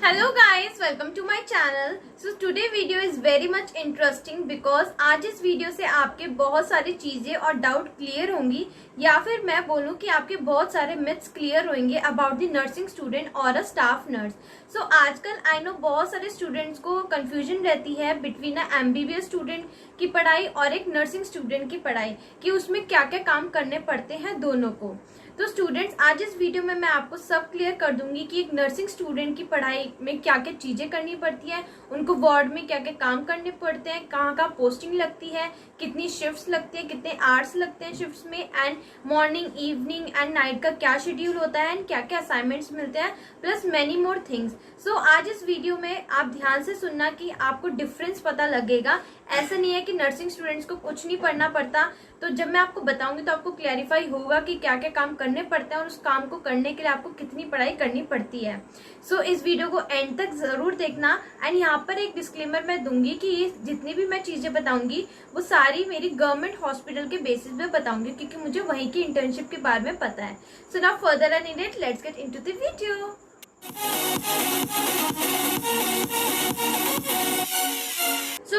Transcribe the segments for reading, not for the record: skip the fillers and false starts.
Hello guys, welcome to my channel. So today video is very much interesting because आज इस video से आपके बहुत सारी चीजें और डाउट क्लियर होंगी, या फिर मैं बोलूं कि आपके बहुत सारे मिथ्स क्लियर होंगे अबाउट द नर्सिंग स्टूडेंट और अ स्टाफ नर्स। सो आजकल आई नो बहुत सारे स्टूडेंट्स को कंफ्यूजन रहती है बिटवीन अ एमबीबीएस स्टूडेंट की पढ़ाई और एक नर्सिंग स्टूडेंट की पढ़ाई कि उसमें क्या क्या काम करने पड़ते हैं दोनों को। तो स्टूडेंट्स, आज इस वीडियो में मैं आपको सब क्लियर कर दूंगी कि एक नर्सिंग स्टूडेंट की पढ़ाई में क्या क्या चीजें करनी पड़ती है, उनको वार्ड में क्या क्या काम करने पड़ते हैं, कहाँ कहाँ पोस्टिंग लगती है, कितनी शिफ्ट्स लगती है, कितने आवर्स लगते हैं शिफ्ट्स में, and morning evening and night का क्या शेड्यूल होता है एंड क्या क्या असाइनमेंट्स मिलते हैं, प्लस मेनी मोर थिंग्स। सो आज इस वीडियो में आप ध्यान से सुनना कि आपको डिफरेंस पता लगेगा। ऐसा नहीं है कि नर्सिंग स्टूडेंट्स को कुछ नहीं पढ़ना पड़ता, तो जब मैं आपको बताऊंगी तो आपको क्लैरिफाई होगा कि क्या क्या काम करने पड़ते हैं और उस काम को करने के लिए आपको कितनी पढ़ाई करनी पड़ती है। सो इस वीडियो को एंड तक जरूर देखना। एंड यहाँ पर एक डिस्क्लेमर मैं दूंगी कि ये जितनी भी मैं चीजें बताऊंगी वो सारी मेरी गवर्नमेंट हॉस्पिटल के बेसिस पे बताऊंगी, क्योंकि मुझे वहीं की इंटर्नशिप के बारे में पता है। So now further and in it, let's get into the video.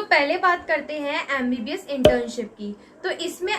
पहले बात करते हैं एमबीबीएस इंटर्नशिप की। तो इसमें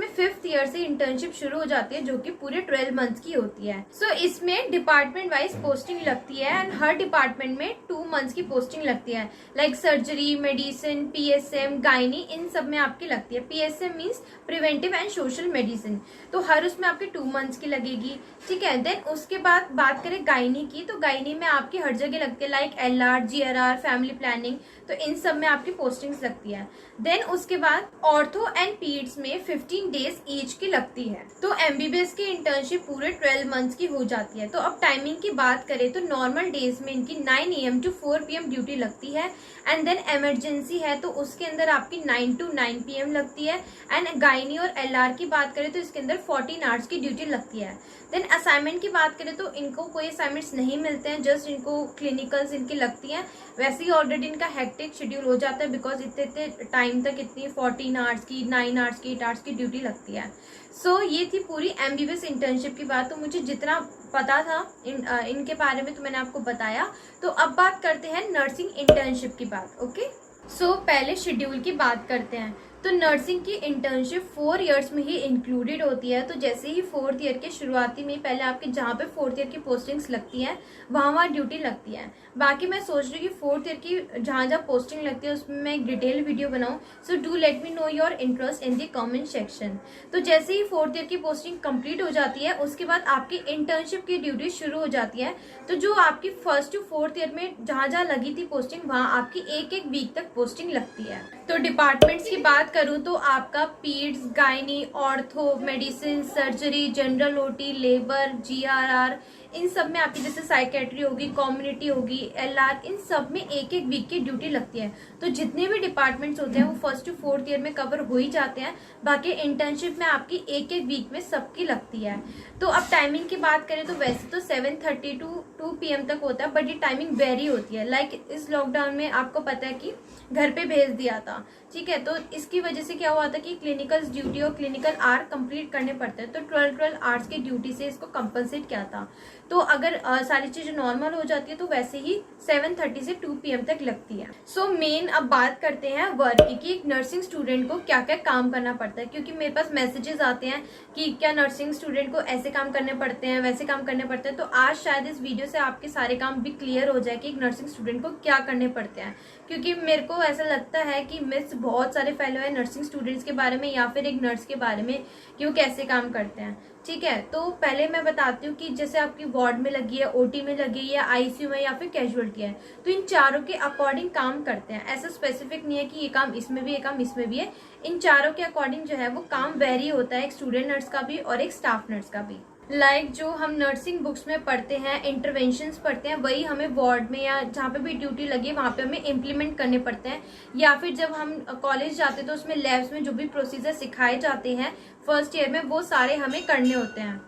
5th ईयर से इंटर्नशिप शुरू हो जाती है, जो कि पूरे 12 मंथ्स की होती है। इसमें डिपार्टमेंट वाइज पोस्टिंग लगती है एंड हर डिपार्टमेंट में 2 मंथ्स की पोस्टिंग लगती है। Like surgery, medicine, PSM, gynae, इन सब में आपकी लगती है। PSM means preventive and social medicine, तो हर उसमें आपकी 2 मंथ्स की लगेगी। ठीक है। देन उसके बाद बात करें गायनी की, तो गायनी में आपकी हर जगह लगती है, like LR, GRR, family planning, तो इन सब में आपकी पोस्टिंग्स लगती है। देन उसके बाद ऑर्थो एंड पीड्स में 15 डेज ईच की लगती है। तो एमबीबीएस की इंटर्नशिप पूरे 12 मंथ्स की हो जाती है। तो अब टाइमिंग की बात करें तो नॉर्मल डेज में इनकी 9 AM to 4 PM ड्यूटी लगती है। एंड देन इमरजेंसी है तो उसके अंदर आपकी 9 to 9 PM लगती है। एंड गायनी और एलआर की बात करें तो इसके अंदर 14 आवर्स की ड्यूटी लगती है। देन असाइनमेंट की बात करें तो इनको कोई असाइनमेंट्स नहीं मिलते हैं, जस्ट इनको क्लिनिकल्स इनकी लगती हैं। वैसे ही ऑलरेडी इनका हेक्टिक शेड्यूल हो जाता है, बिकॉज इतने टाइम तक इतनी 14 आवर्स की, 9 आवर्स की, 8 आवर्स की ड्यूटी लगती है। सो ये थी पूरी एमबीबीएस इंटर्नशिप की बात। तो मुझे जितना पता था इनके बारे में तो मैंने आपको बताया। तो अब बात करते हैं नर्सिंग इंटर्नशिप की बात। ओके। सो पहले शेड्यूल की बात करते हैं। तो नर्सिंग की इंटर्नशिप 4 इयर्स में ही इंक्लूडेड होती है। तो जैसे ही 4th ईयर के शुरुआती में पहले आपके जहाँ पे 4th ईयर की पोस्टिंग्स लगती हैं वहाँ ड्यूटी लगती है। बाकी मैं सोच रही हूँ कि 4th ईयर की जहाँ जहाँ पोस्टिंग लगती है उसमें मैं एक डिटेल वीडियो बनाऊँ। So do let me know your interest in the comment section. तो जैसे ही 4th ईयर की पोस्टिंग कंप्लीट हो जाती है उसके बाद आपकी इंटर्नशिप की ड्यूटी शुरू हो जाती है। तो जो आपकी 1st to 4th ईयर में जहाँ जहाँ लगी थी पोस्टिंग वहाँ आपकी एक वीक तक पोस्टिंग लगती है। तो डिपार्टमेंट्स की बात करूं तो आपका peds, gynae, ortho, medicine, surgery, general OT, labour, GRR, इन सब में आपकी जैसे साइकेट्री होगी, कम्युनिटी होगी, एलआर, इन सब में एक वीक की ड्यूटी लगती है। तो जितने भी डिपार्टमेंट्स होते हैं वो 1st to 4th ईयर में कवर हो ही जाते हैं। बाकी इंटर्नशिप में आपकी एक वीक में सबकी लगती है। तो अब टाइमिंग की बात करें तो वैसे तो 7:30 to 2 PM तक होता है, बट ये टाइमिंग वेरी होती है। लाइक इस लॉकडाउन में आपको पता है कि घर पे भेज दिया था, ठीक है। तो इसकी वजह से क्या हुआ था कि क्लिनिकल ड्यूटी और क्लिनिकल आवर कंप्लीट करने पड़ते हैं, तो 12 आवर्स की ड्यूटी से इसको कंपनसेट किया था। तो अगर सारी चीजें नॉर्मल हो जाती है तो वैसे ही 7:30 से 2 PM तक लगती है। सो मेन अब बात करते हैं वर्क की, एक नर्सिंग स्टूडेंट को क्या क्या काम करना पड़ता है, क्योंकि मेरे पास मैसेजेस आते हैं कि क्या नर्सिंग स्टूडेंट को ऐसे काम करने पड़ते हैं, वैसे काम करने पड़ते हैं। तो आज शायद इस वीडियो से आपके सारे काम भी क्लियर हो जाए कि एक नर्सिंग स्टूडेंट को क्या करने पड़ते हैं, क्योंकि मेरे को ऐसा लगता है कि मिथ्स बहुत सारे फैले हुए हैं नर्सिंग स्टूडेंट्स के बारे में या फिर एक नर्स के बारे में कि वो कैसे काम करते हैं। ठीक है। तो पहले मैं बताती हूँ कि जैसे आपकी वार्ड में लगी है, ओटी में लगी है, या आईसीयू में, या फिर कैजुअलिटी है, तो इन चारों के अकॉर्डिंग काम करते हैं। ऐसा स्पेसिफिक नहीं है कि ये काम इसमें भी, ये काम इसमें भी है। इन चारों के अकॉर्डिंग जो है वो काम वेरी होता है, एक स्टूडेंट नर्स का भी और एक स्टाफ नर्स का भी। लाइक जो हम नर्सिंग बुक्स में पढ़ते हैं, इंटरवेंशंस पढ़ते हैं, वही हमें वार्ड में या जहाँ पे भी ड्यूटी लगी है वहाँ पे हमें इम्प्लीमेंट करने पड़ते हैं। या फिर जब हम कॉलेज जाते हैं तो उसमें लैब्स में जो भी प्रोसीजर सिखाए जाते हैं 1st ईयर में वो सारे हमें करने होते हैं।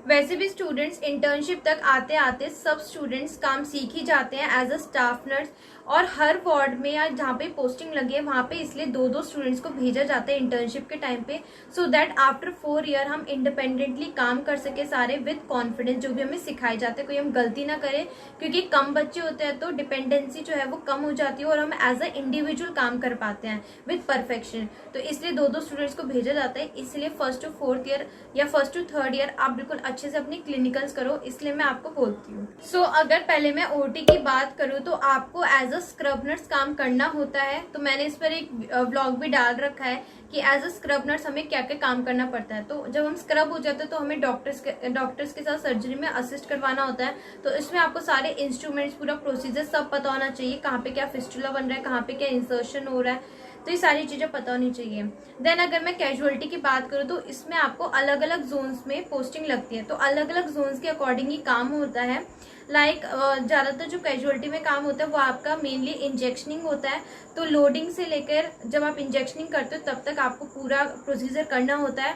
वैसे भी स्टूडेंट्स इंटर्नशिप तक आते आते सब स्टूडेंट्स काम सीख ही जाते हैं एज अ स्टाफ नर्स। और हर वार्ड में या जहाँ पे पोस्टिंग लगी है वहाँ पे इसलिए 2-2 स्टूडेंट्स को भेजा जाता है इंटर्नशिप के टाइम पे, सो दैट आफ्टर 4 ईयर हम इंडिपेंडेंटली काम कर सके सारे विद कॉन्फिडेंस। जो भी हमें सिखाए जाते हैं कोई हम गलती ना करें, क्योंकि कम बच्चे होते हैं तो डिपेंडेंसी जो है वो कम हो जाती है और हम एज अ इंडिविजुअल काम कर पाते हैं विद परफेक्शन। तो इसलिए 2-2 स्टूडेंट्स को भेजा जाता है। इसलिए 1st to 4th ईयर या 1st to 3rd ईयर आप बिल्कुल अच्छे से अपनी क्लिनिकल्स करो, इसलिए मैं आपको बोलती हूँ। सो अगर पहले मैं ओटी की बात करूँ तो आपको एज अ स्क्रब नर्स काम करना होता है। तो मैंने इस पर एक व्लॉग भी डाल रखा है कि एज अ स्क्रब नर्स हमें क्या क्या काम करना पड़ता है। तो जब हम स्क्रब हो जाते हैं तो हमें डॉक्टर्स के साथ सर्जरी में असिस्ट करवाना होता है। तो इसमें आपको सारे इंस्ट्रूमेंट्स, पूरा प्रोसीजर सब पता होना चाहिए, कहाँ पे क्या फिस्टुला बन रहा है, कहाँ पे क्या इंसर्शन हो रहा है, तो ये सारी चीजें पता होनी चाहिए। देन अगर मैं कैजुअलिटी की बात करूँ तो इसमें आपको अलग अलग जोन्स में पोस्टिंग लगती है। तो अलग अलग जोन्स के अकॉर्डिंग ही काम होता है। ज्यादातर जो कैजुअलिटी में काम होता है वो आपका मेनली इंजेक्शनिंग होता है। तो लोडिंग से लेकर जब आप इंजेक्शनिंग करते हो तब तक आपको पूरा प्रोसीजर करना होता है।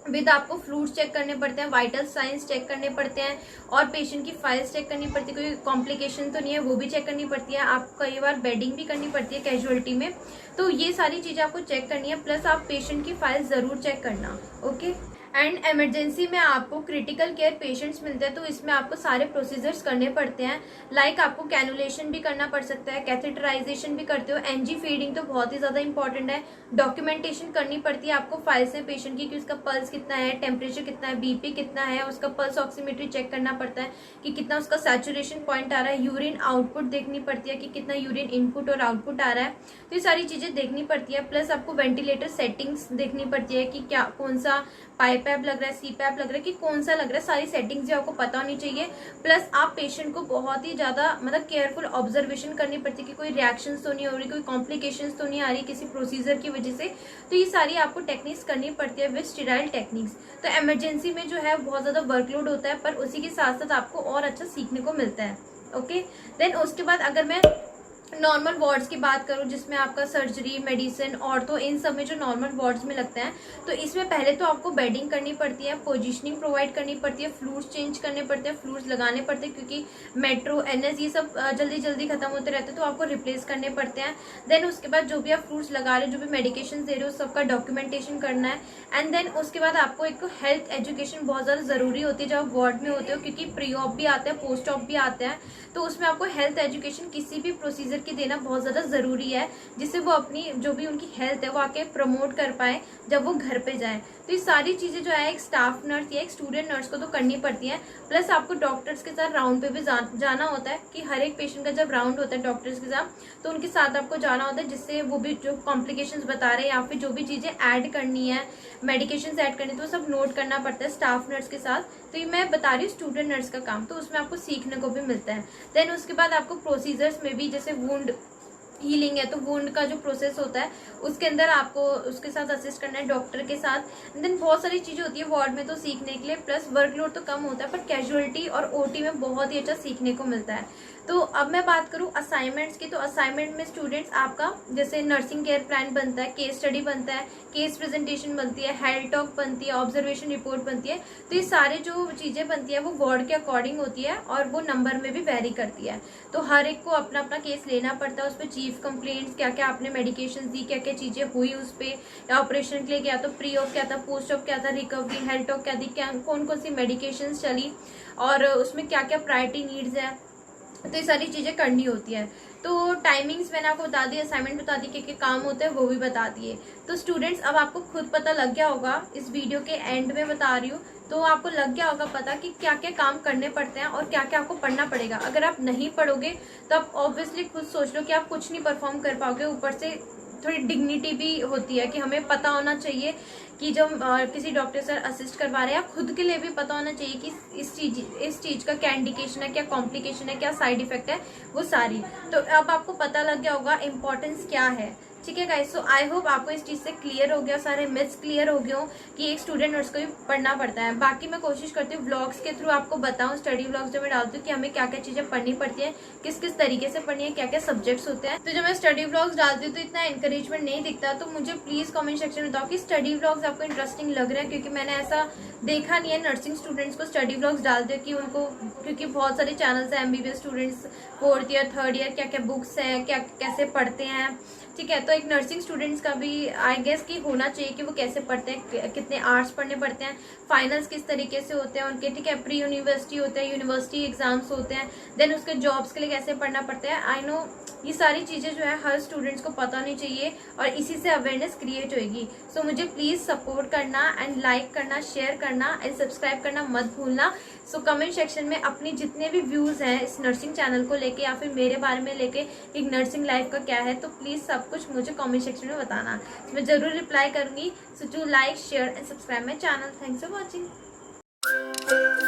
विद आपको फ्लूइड्स चेक करने पड़ते हैं, वाइटल साइंस चेक करने पड़ते हैं और पेशेंट की फाइल्स चेक करनी पड़ती है, कोई कॉम्प्लिकेशन तो नहीं है वो भी चेक करनी पड़ती है। आपको कई बार बेडिंग भी करनी पड़ती है कैजुअलिटी में। तो ये सारी चीजें आपको चेक करनी है, प्लस आप पेशेंट की फाइल जरूर चेक करना। ओके। एंड इमरजेंसी में आपको क्रिटिकल केयर पेशेंट्स मिलते हैं तो इसमें आपको सारे प्रोसीजर्स करने पड़ते हैं। लाइक आपको कैनुलेशन भी करना पड़ सकता है, कैथेटराइजेशन भी करते हो, एनजी फीडिंग तो बहुत ही ज्यादा इंपॉर्टेंट है। डॉक्यूमेंटेशन करनी पड़ती है आपको फाइल्स में पेशेंट की कि उसका पल्स कितना है, टेम्परेचर कितना है, बीपी कितना है, उसका पल्स ऑक्सीमीटर चेक करना पड़ता है कि कितना उसका सैचुरेशन पॉइंट आ रहा है, यूरिन आउटपुट देखनी पड़ती है कि कितना यूरिन इनपुट और आउटपुट आ रहा है। तो ये सारी चीजें देखनी पड़ती है। प्लस आपको वेंटिलेटर सेटिंग्स देखनी पड़ती है कि क्या कौन सा पाइप लग रहा है, सी पैप लग रहा है कि कौन सा लग रहा है, सारी सेटिंग्स आपको पता होनी चाहिए। प्लस आप पेशेंट को बहुत ही ज्यादा केयरफुल ऑब्जर्वेशन करनी पड़ती है कि कोई रिएक्शंस तो नहीं हो रही, कोई कॉम्प्लिकेशंस तो नहीं आ रही किसी प्रोसीजर की वजह से। तो ये सारी आपको टेक्निक्स करनी पड़ती है विद स्टेराइल टेक्निक्स। तो इमरजेंसी में जो है बहुत ज्यादा वर्कलोड होता है, पर उसी के साथ साथ आपको और अच्छा सीखने को मिलता है। ओके। देन उसके बाद अगर मैं नॉर्मल वार्ड्स की बात करूं जिसमें आपका सर्जरी, मेडिसिन, ऑर्थो, इन सब में जो नॉर्मल वार्ड्स में लगता है, तो इसमें पहले तो आपको बेडिंग करनी पड़ती है, पोजीशनिंग प्रोवाइड करनी पड़ती है, फ्लूइड्स चेंज करने पड़ते हैं, फ्लूइड्स लगाने पड़ते हैं क्योंकि मेट्रो, एनएस ये सब जल्दी जल्दी खत्म होते रहते हैं तो आपको रिप्लेस करने पड़ते हैं। देन उसके बाद जो भी आप फ्लूइड्स लगा रहे हो, जो भी मेडिकेशन दे रहे हो, सबका डॉक्यूमेंटेशन करना है। एंड देन उसके बाद आपको एक हेल्थ एजुकेशन बहुत ज्यादा जरूरी होती है जब आप वार्ड में होते हो, क्योंकि प्री ऑप भी आता है, पोस्ट ऑप भी आता है। तो उसमें आपको हेल्थ एजुकेशन किसी भी प्रोसीजर की देना बहुत ज्यादा जरूरी है, जिससे वो अपनी जो भी उनकी हेल्थ है वो आके प्रमोट कर पाए जब वो घर पे जाए। तो ये सारी चीजें जो है एक स्टाफ नर्स या एक स्टूडेंट नर्स को तो करनी पड़ती है। प्लस आपको डॉक्टर्स के साथ राउंड पे भी जाना होता है कि हर एक पेशेंट का जब राउंड होता है डॉक्टर्स के साथ तो उनके साथ आपको जाना होता है, जिससे वो भी जो कॉम्प्लिकेशंस बता रहे हैं या फिर जो भी चीजें ऐड करनी है, मेडिकेशन ऐड करनी है, तो सब नोट करना पड़ता है स्टाफ नर्स के साथ। तो ये मैं बता रही हूँ स्टूडेंट नर्स का काम, तो उसमें आपको सीखने को भी मिलता है। देन उसके बाद आपको प्रोसीजर्स में भी जैसे वुंड हीलिंग है तो वुंड का जो प्रोसेस होता है उसके अंदर आपको उसके साथ असिस्ट करना है डॉक्टर के साथ। देन बहुत सारी चीजें होती है वार्ड में तो सीखने के लिए, प्लस वर्कलोड तो कम होता है पर कैजुअलिटी और ओटी में बहुत ही अच्छा सीखने को मिलता है। तो अब मैं बात करूं असाइनमेंट्स की, तो असाइनमेंट में स्टूडेंट्स आपका जैसे नर्सिंग केयर प्लान बनता है, केस स्टडी बनता है, केस प्रेजेंटेशन बनती है, हेल्थ टॉक बनती है, ऑब्जर्वेशन रिपोर्ट बनती है। तो ये सारे जो चीजें बनती है वो वार्ड के अकॉर्डिंग होती है और वो नंबर में भी वेरी करती है। तो हर एक को अपना अपना केस लेना पड़ता है, उस पर चीफ कंप्लेंट्स, क्या क्या आपने मेडिकेशन दी, क्या क्या चीजें हुई उस पर, या ऑपरेशन के लिए क्या, तो प्री ऑफ क्या था, पोस्ट ऑफ क्या था, रिकवरी, हेल्थ टॉक क्या दी, क्या कौन कौन सी मेडिकेशन चली और उसमें क्या क्या प्रायोरिटी नीड्स है, तो ये सारी चीजें करनी होती है। तो टाइमिंग्स मैंने आपको बता दी, असाइनमेंट बता दी, क्या काम होते हैं वो भी बता दिए। तो स्टूडेंट्स अब आपको खुद पता लग गया होगा, इस वीडियो के एंड में बता रही हूँ, तो आपको लग गया होगा पता कि क्या क्या काम करने पड़ते हैं और क्या क्या आपको पढ़ना पड़ेगा। अगर आप नहीं पढ़ोगे तो आप ऑब्वियसली खुद सोच लो कि आप कुछ नहीं परफॉर्म कर पाओगे। ऊपर से थोड़ी डिग्निटी भी होती है कि हमें पता होना चाहिए कि जब किसी डॉक्टर से असिस्ट करवा रहे हैं, या खुद के लिए भी पता होना चाहिए कि इस चीज का क्या इंडिकेशन है, क्या कॉम्प्लिकेशन है, क्या साइड इफेक्ट है, वो सारी। तो अब आपको पता लग गया होगा इम्पोर्टेंस क्या है। ठीक है गाइस। सो आई होप आपको इस चीज से क्लियर हो गया, सारे मिथ्स क्लियर हो गए हो कि एक स्टूडेंट नर्स को भी पढ़ना पड़ता है। बाकी मैं कोशिश करती हूँ व्लॉग्स के थ्रू आपको बताऊं, स्टडी व्लॉग्स जो मैं डालती हूँ कि हमें क्या क्या चीजें पढ़नी पड़ती है, किस किस तरीके से पढ़नी है, क्या क्या सब्जेक्ट्स होते हैं। तो जब मैं स्टडी व्लॉग्स डालती हूँ तो इतना एनकरेजमेंट नहीं दिखता, तो मुझे प्लीज कमेंट सेक्शन में बताओ कि स्टडी व्लॉग्स आपको इंटरेस्टिंग लग रहा है, क्योंकि मैंने ऐसा देखा नहीं है नर्सिंग स्टूडेंट्स को स्टडी व्लॉग्स डालते हो कि उनको, क्योंकि बहुत सारे चैनल्स है MBBS students 4th year 3rd year क्या क्या बुक्स है, क्या कैसे पढ़ते हैं, ठीक है। तो एक नर्सिंग स्टूडेंट्स का भी आई गेस कि होना चाहिए कि वो कैसे पढ़ते हैं, कितने आवर्स पढ़ने पड़ते हैं, फाइनल्स किस तरीके से होते हैं उनके, ठीक है। प्री यूनिवर्सिटी होते हैं, यूनिवर्सिटी एग्जाम्स होते हैं, देन उसके जॉब्स के लिए कैसे पढ़ना पड़ता है। आई नो ये सारी चीजें जो है हर स्टूडेंट्स को पता होनी चाहिए और इसी से अवेयरनेस क्रिएट होगी। सो मुझे प्लीज सपोर्ट करना एंड लाइक करना, शेयर करना एंड सब्सक्राइब करना मत भूलना। सो कमेंट सेक्शन में अपनी जितने भी व्यूज हैं इस नर्सिंग चैनल को लेके या फिर मेरे बारे में लेके, एक नर्सिंग लाइफ का क्या है, तो प्लीज सब कुछ मुझे कमेंट सेक्शन में बताना, मैं जरूर रिप्लाई करूंगी। So do like, share and subscribe my channel. Thanks for watching.